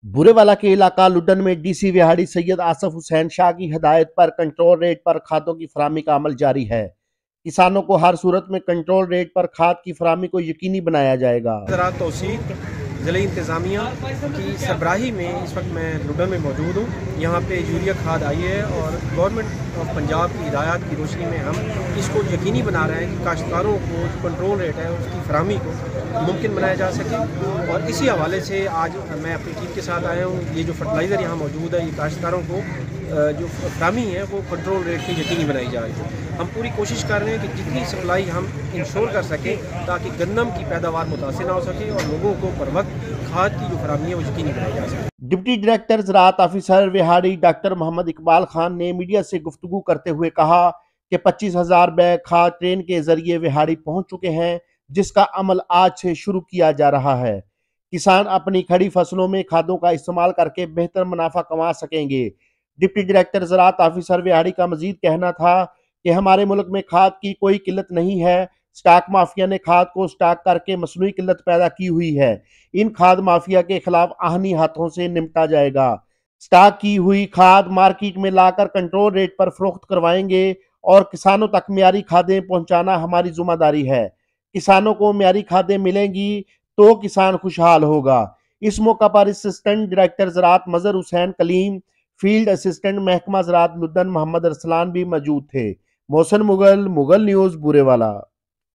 बुरेवाला के इलाका लुडन में डीसी विहाड़ी सैयद आसफ हुसैन शाह की हदायत पर कंट्रोल रेट पर खादों की फराहमी का अमल जारी है। किसानों को हर सूरत में कंट्रोल रेट पर खाद की फराहमी को यकीनी बनाया जाएगा। ज़राअत तौसीक ज़िले इंतज़ामिया की सरबराही में इस वक्त मैं लुडन में मौजूद हूँ। यहाँ पे यूरिया खाद आई है और गवर्नमेंट ऑफ पंजाब की हिदायत की रोशनी में हम इसको यकीनी बना रहे हैं कि काश्तकारों को जो कंट्रोल रेट है उसकी फराहमी को मुमकिन बनाया जा सके। और इसी हवाले से आज मैं अपनी टीम के साथ आया हूँ। ये जो फर्टिलाइज़र यहाँ मौजूद है, ये काश्तकारों को जो फराहमी है वो कंट्रोल रेट की यकीनी बनाई जा रही है। हम पूरी कोशिश कर रहे हैं कि जितनी सप्लाई हम इंश्योर कर सकें ताकि गंदम की पैदावार मुतासिर ना हो सके और लोगों को बर वक्त खाद की जो फराहमी है वो यकीनी बनाई जा सके। डिप्टी डायरेक्टर ज़राअत ऑफिसर विहाड़ी डॉक्टर मोहम्मद इकबाल खान ने मीडिया से गुफ्तगू करते हुए कहा कि 25,000 बैग खाद ट्रेन के जरिए विहाड़ी पहुंच चुके हैं, जिसका अमल आज से शुरू किया जा रहा है। किसान अपनी खड़ी फसलों में खादों का इस्तेमाल करके बेहतर मुनाफा कमा सकेंगे। डिप्टी डायरेक्टर ज़राअत ऑफिसर विहाड़ी का मजीद कहना था कि हमारे मुल्क में खाद की कोई किल्लत नहीं है। स्टॉक माफिया ने खाद को स्टॉक करके मसनूई किल्लत पैदा की हुई है। इन खाद माफिया के खिलाफ आहनी हाथों से निपटा जाएगा। स्टॉक की हुई खाद मार्केट में लाकर कंट्रोल रेट पर फरोख्त करवाएंगे और किसानों तक मियारी खादें पहुंचाना हमारी जिम्मेदारी है। किसानों को मियारी खादें मिलेंगी तो किसान खुशहाल होगा। इस मौका पर असिस्टेंट डायरेक्टर ज़राअत मजहर हुसैन कलीम, फील्ड असिस्टेंट महकमा ज़राअत लुडन मोहम्मद अरसलान भी मौजूद थे। मोहसिन मुगल, मुगल न्यूज़, बुरेवाला।